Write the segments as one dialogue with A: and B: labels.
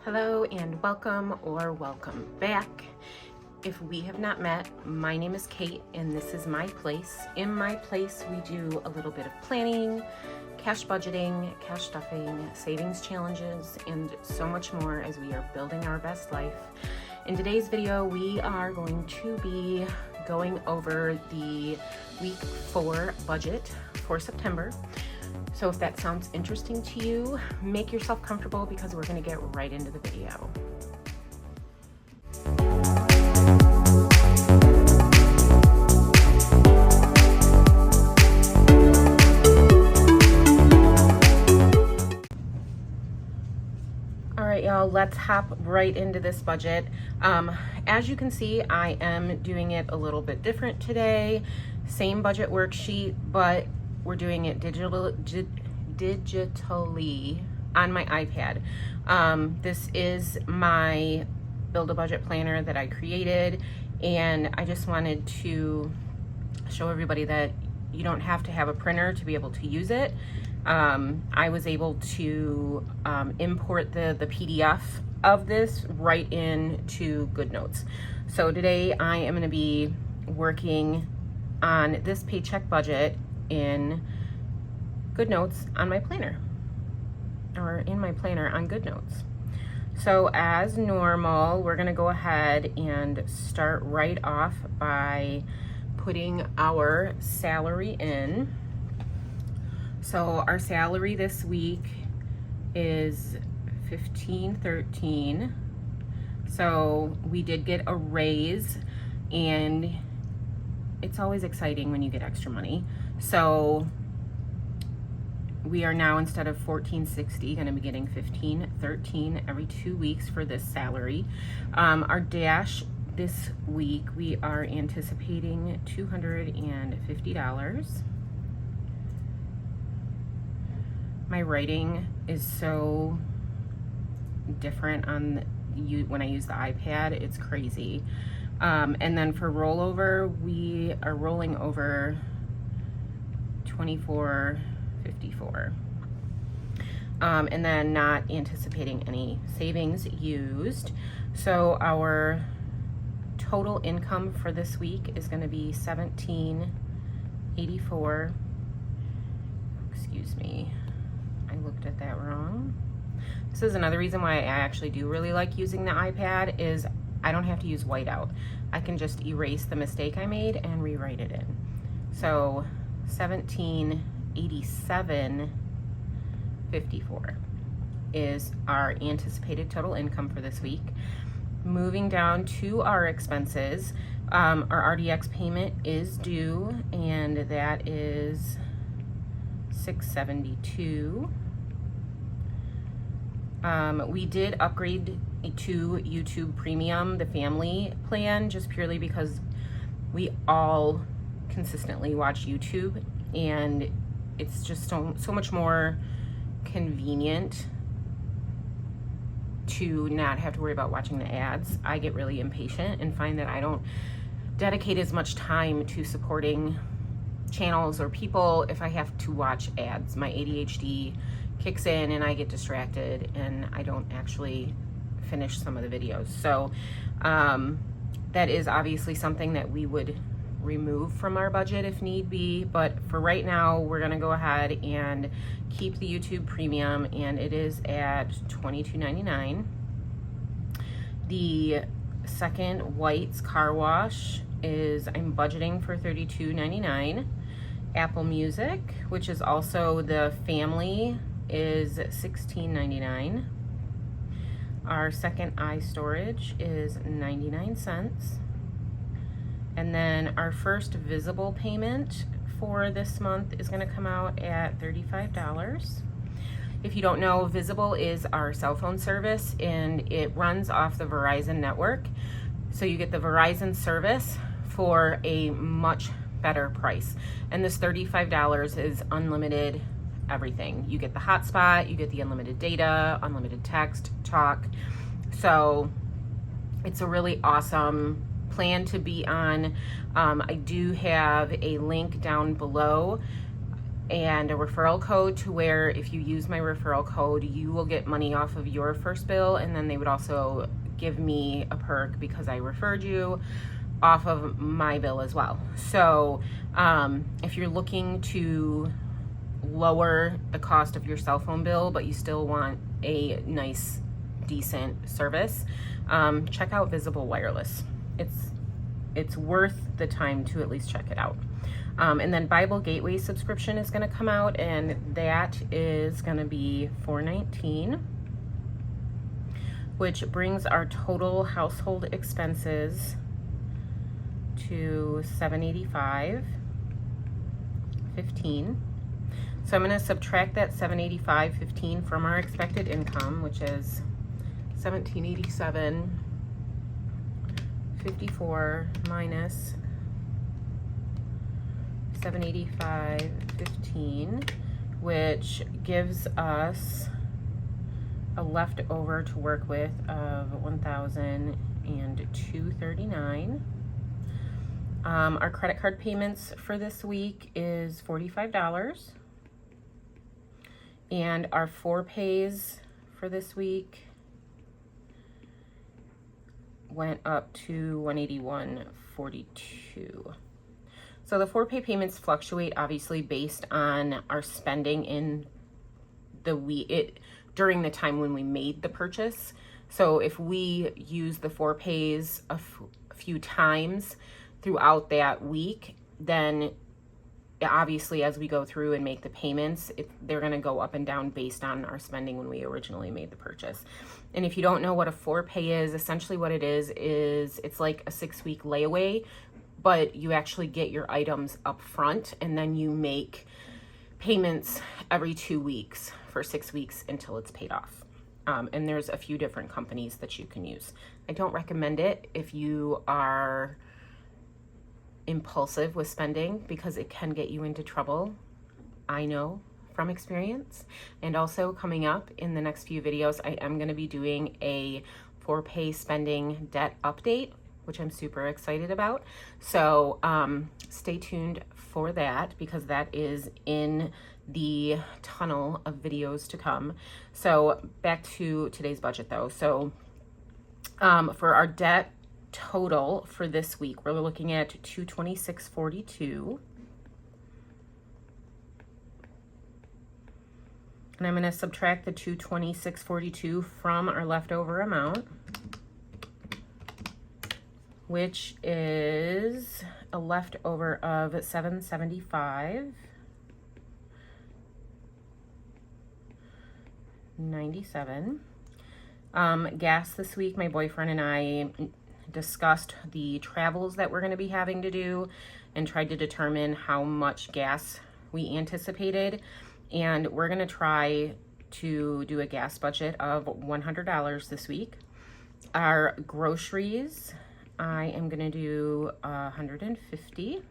A: Hello and welcome or welcome back. If we have not met, my name is Kate and this is my place. In my place, we do a little bit of planning, cash budgeting, cash stuffing, savings challenges, and so much more as we are building our best life. In today's video, we are going to be going over the week 4 budget for September. So if that sounds interesting to you, make yourself comfortable because we're going to get right into the video. All right, y'all, let's hop right into this budget. As you can see, I am doing it a little bit different today. Same budget worksheet, but we're doing it digitally on my iPad. This is my Build a Budget planner that I created, and I just wanted to show everybody that you don't have to have a printer to be able to use it. I was able to import the PDF of this right into GoodNotes. So today I am going to be working on this paycheck budget in GoodNotes on my planner, or in my planner on GoodNotes. So as normal, we're going to go ahead and start right off by putting our salary in. So our salary this week is $15.13. So we did get a raise, and it's always exciting when you get extra money. So we are now, instead of $14.60, going to be getting $15.13 every 2 weeks for this salary. Our dash this week, we are anticipating $250. My writing is so different on when I use the iPad. It's crazy. And then for rollover, we are rolling over $24.54. And then not anticipating any savings used. So our total income for this week is going to be $17.84. Excuse me, I looked at that wrong. This is another reason why I actually do really like using the iPad, is I don't have to use whiteout. I can just erase the mistake I made and rewrite it in. So $17.87.54 is our anticipated total income for this week. Moving down to our expenses, our RDX payment is due, and that is $672. We did upgrade to YouTube Premium, the family plan, just purely because we all consistently watch YouTube, and it's just so much more convenient to not have to worry about watching the ads. I get really impatient and find that I don't dedicate as much time to supporting channels or people if I have to watch ads. My ADHD kicks in and I get distracted and I don't actually finish some of the videos. So that is obviously something that we would remove from our budget if need be, but for right now we're going to go ahead and keep the YouTube Premium, and it is at $22.99. The second White's car wash is, I'm budgeting for $32.99. Apple Music, which is also the family, is $16.99. Our second iStorage is 99 cents. And then our first Visible payment for this month is going to come out at $35. If you don't know, Visible is our cell phone service, and it runs off the Verizon network. So you get the Verizon service for a much better price. And this $35 is unlimited everything. You get the hotspot, you get the unlimited data, unlimited text, talk. So it's a really awesome plan to be on. I do have a link down below and a referral code to where if you use my referral code, you will get money off of your first bill, and then they would also give me a perk because I referred you off of my bill as well. So if you're looking to lower the cost of your cell phone bill, but you still want a nice, decent service, check out Visible Wireless. It's worth the time to at least check it out. And then Bible Gateway subscription is going to come out, and that is going to be $419, which brings our total household expenses to $785.15. So I'm going to subtract that $785.15 from our expected income, which is $1787.54 minus $785.15, which gives us a leftover to work with of $1,002.39. Our credit card payments for this week is $45. And our 4 pays for this week went up to $181.42. So the 4 pay payments fluctuate obviously based on our spending in the week during the time when we made the purchase. So if we use the 4 pays a few times throughout that week, then obviously as we go through and make the payments, they're going to go up and down based on our spending when we originally made the purchase. And if you don't know what a 4 pay is, essentially what it is it's like a 6-week layaway, but you actually get your items up front and then you make payments every 2 weeks for 6 weeks until it's paid off. And there's a few different companies that you can use. I don't recommend it if you are impulsive with spending because it can get you into trouble. I know from experience. And also coming up in the next few videos, I am going to be doing a 4 pay spending debt update, which I'm super excited about. So stay tuned for that because that is in the tunnel of videos to come. So back to today's budget though. So for our debt total for this week, we're looking at $226.42. And I'm going to subtract the $226.42 from our leftover amount, which is a leftover of $775.97. Gas this week, my boyfriend and I discussed the travels that we're going to be having to do and tried to determine how much gas we anticipated. And we're going to try to do a gas budget of $100 this week. Our groceries, I am going to do $150.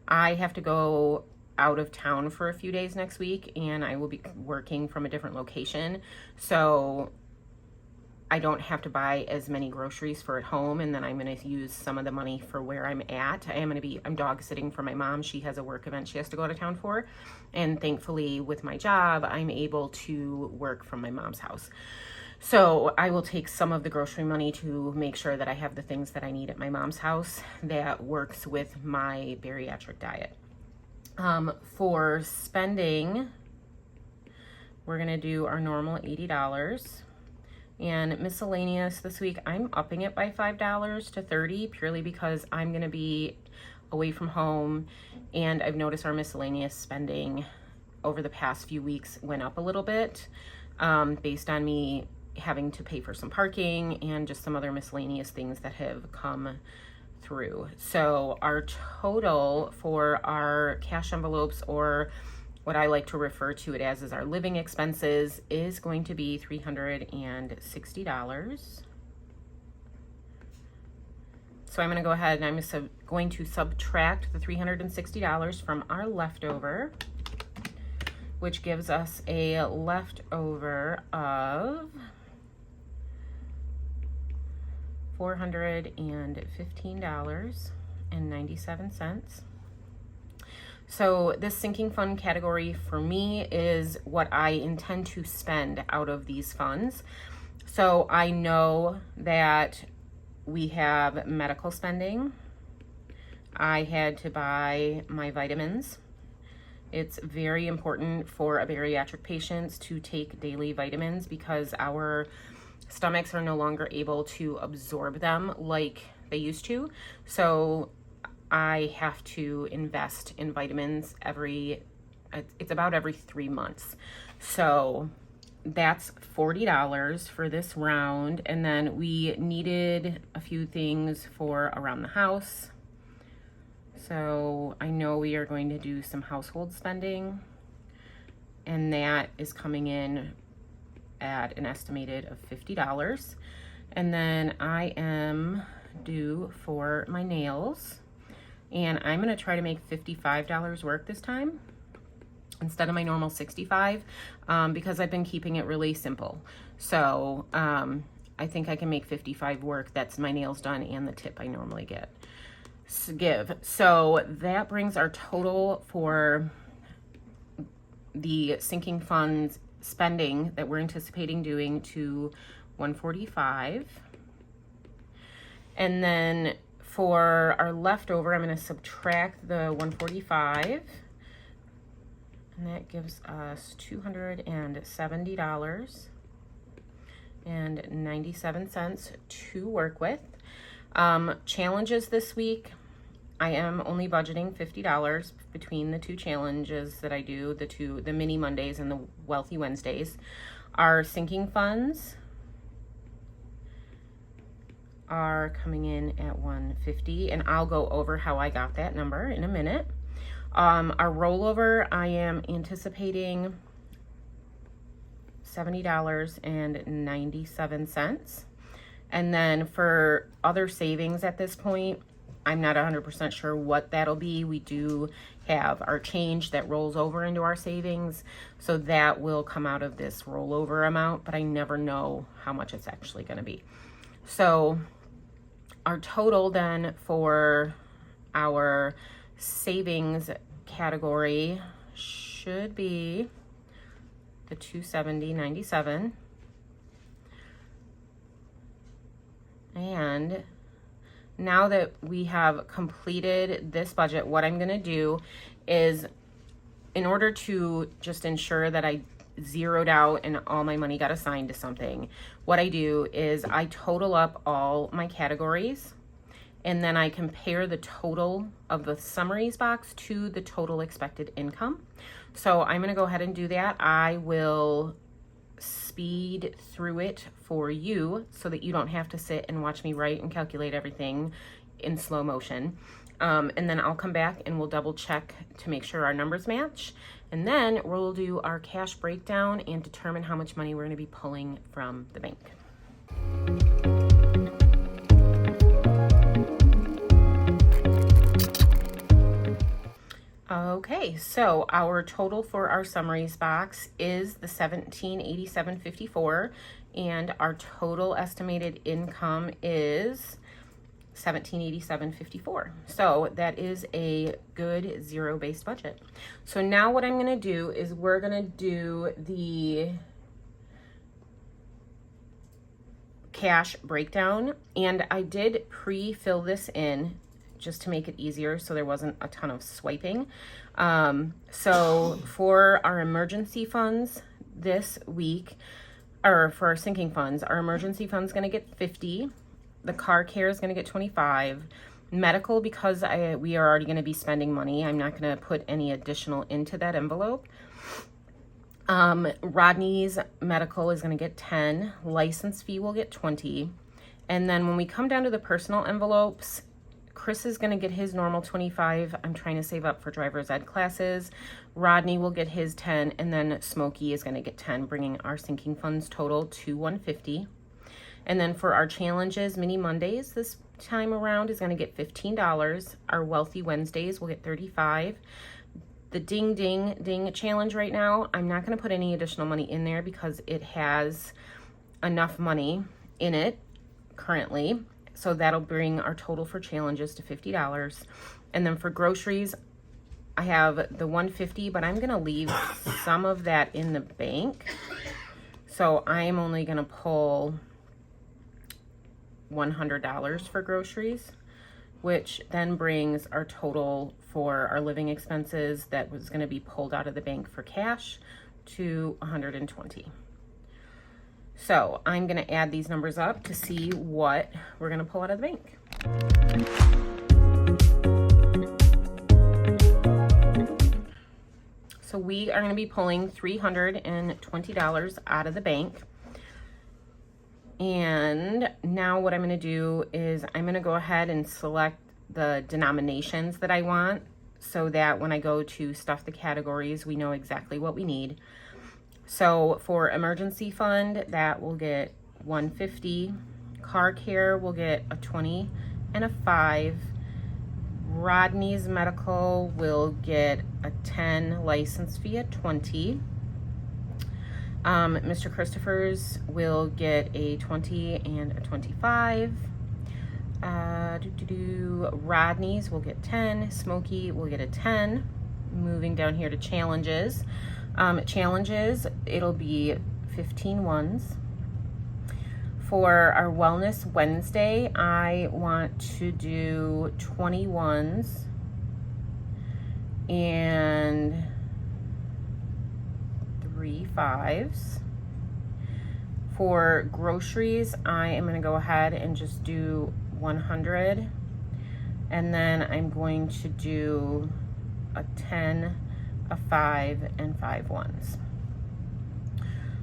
A: I have to go out of town for a few days next week and I will be working from a different location. So I don't have to buy as many groceries for at home, and then I'm going to use some of the money for where I'm at. I'm dog sitting for my mom. She has a work event she has to go out of town for, and thankfully with my job, I'm able to work from my mom's house. So I will take some of the grocery money to make sure that I have the things that I need at my mom's house that works with my bariatric diet. For spending, we're going to do our normal $80. And miscellaneous this week, I'm upping it by $5 to $30 purely because I'm going to be away from home, and I've noticed our miscellaneous spending over the past few weeks went up a little bit based on me having to pay for some parking and just some other miscellaneous things that have come through. So our total for our cash envelopes, or what I like to refer to it as our living expenses, is going to be $360. So I'm going to go ahead and I'm going to subtract the $360 from our leftover, which gives us a leftover of $415.97. So this sinking fund category for me is what I intend to spend out of these funds. So I know that we have medical spending. I had to buy my vitamins. It's very important for a bariatric patient to take daily vitamins because our stomachs are no longer able to absorb them like they used to. So I have to invest in vitamins it's about every 3 months. So that's $40 for this round. And then we needed a few things for around the house. So I know we are going to do some household spending, and that is coming in at an estimated of $50. And then I am due for my nails, and I'm going to try to make $55 work this time instead of my normal $65, because I've been keeping it really simple. So I think I can make $55 work. That's my nails done and the tip I normally give. So that brings our total for the sinking funds spending that we're anticipating doing to $145. And then for our leftover, I'm going to subtract the $145, and that gives us $270.97 to work with. Challenges this week, I am only budgeting $50 between the two challenges that I do, the mini Mondays and the Wealthy Wednesdays. Our sinking funds are coming in at $150, and I'll go over how I got that number in a minute. Our rollover, I am anticipating $70.97. And then for other savings at this point, I'm not 100% sure what that'll be. We do have our change that rolls over into our savings, so that will come out of this rollover amount, but I never know how much it's actually going to be. So our total then for our savings category should be the $270.97. And now that we have completed this budget, what I'm going to do is, in order to just ensure that I zeroed out and all my money got assigned to something, what I do is I total up all my categories, and then I compare the total of the summaries box to the total expected income. So I'm going to go ahead and do that. I will speed through it for you so that you don't have to sit and watch me write and calculate everything in slow motion. And then I'll come back and we'll double check to make sure our numbers match. And then we'll do our cash breakdown and determine how much money we're going to be pulling from the bank. Okay, so our total for our summaries box is the $1787.54, and our total estimated income is $1787.54. So that is a good zero-based budget. So now what I'm going to do is we're going to do the cash breakdown, and I did pre-fill this in just to make it easier so there wasn't a ton of swiping. So for our emergency funds this week, or for our sinking funds, our emergency fund's going to get 50. The car care is going to get 25. Medical, because we are already going to be spending money, I'm not going to put any additional into that envelope. Rodney's medical is going to get 10. License fee will get 20. And then when we come down to the personal envelopes, Chris is going to get his normal 25. I'm trying to save up for driver's ed classes. Rodney will get his 10, and then Smokey is going to get 10, bringing our sinking funds total to 150. And then for our challenges, mini Mondays this time around is going to get $15. Our Wealthy Wednesdays will get 35. The Ding Ding Ding challenge right now, I'm not going to put any additional money in there because it has enough money in it currently. So that'll bring our total for challenges to $50. And then for groceries, I have the $150, but I'm going to leave some of that in the bank. So I'm only going to pull $100 for groceries, which then brings our total for our living expenses that was going to be pulled out of the bank for cash to $120. So I'm going to add these numbers up to see what we're going to pull out of the bank. So we are going to be pulling $320 out of the bank. And now what I'm going to do is I'm going to go ahead and select the denominations that I want so that when I go to stuff the categories, we know exactly what we need. So for emergency fund, that will get $150. Car care will get a $20 and a $5. Rodney's medical will get a $10, license fee at $20. Mr. Christopher's will get a $20 and a $25. Rodney's will get $10. Smokey will get a $10. Moving down here to challenges. Challenges, it'll be 15 ones. For our Wellness Wednesday, I want to do 20 ones and 3 5s. For groceries, I am going to go ahead and just do 100, and then I'm going to do a 10, a 5, and 5 ones.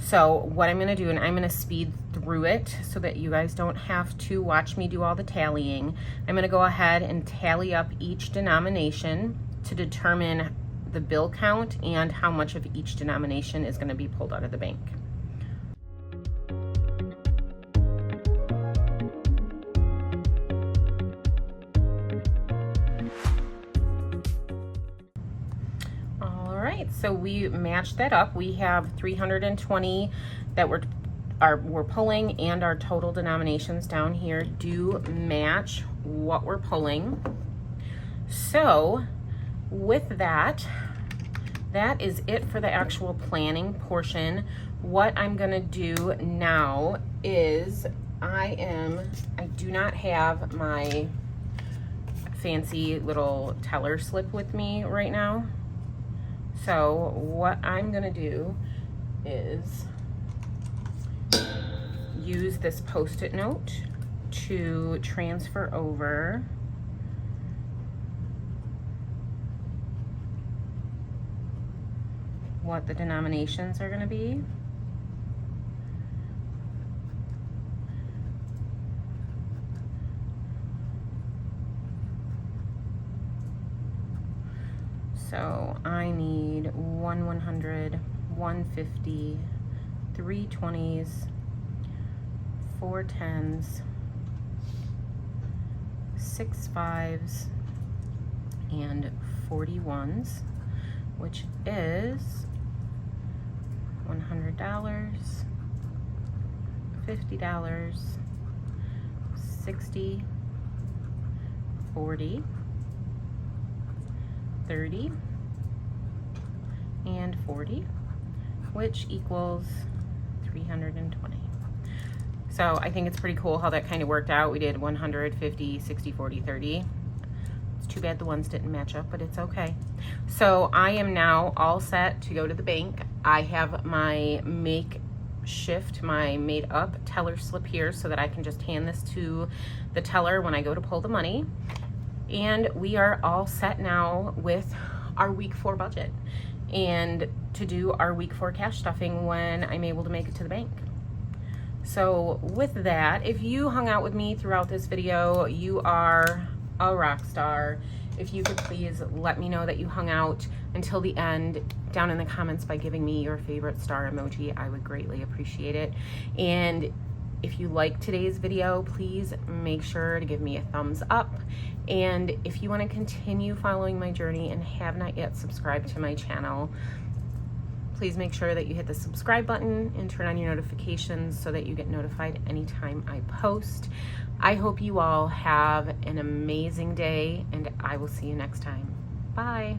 A: So what I'm going to do, and I'm going to speed through it so that you guys don't have to watch me do all the tallying. I'm going to go ahead and tally up each denomination to determine the bill count and how much of each denomination is going to be pulled out of the bank. So we matched that up. We have 320 that we're pulling, and our total denominations down here do match what we're pulling. So with that, that is it for the actual planning portion. What I'm gonna do now is I do not have my fancy little teller slip with me right now. So what I'm gonna do is use this Post-it note to transfer over what the denominations are gonna be. So I need 100, 150, 3 20s, 4 10s, 6 5s, and 41s, which is $100, $50, 60, 40, 30, and 40, which equals 320. So I think it's pretty cool how that kind of worked out. We did 100, 50, 60, 40, 30. It's too bad the ones didn't match up, but it's okay. So I am now all set to go to the bank. I have my makeshift, my made up teller slip here so that I can just hand this to the teller when I go to pull the money. And we are all set now with our week 4 budget and to do our week 4 cash stuffing when I'm able to make it to the bank. So with that, if you hung out with me throughout this video, you are a rock star. If you could please let me know that you hung out until the end down in the comments by giving me your favorite star emoji, I would greatly appreciate it. And if you like today's video, please make sure to give me a thumbs up. And if you want to continue following my journey and have not yet subscribed to my channel, please make sure that you hit the subscribe button and turn on your notifications so that you get notified anytime I post. I hope you all have an amazing day, and I will see you next time. Bye.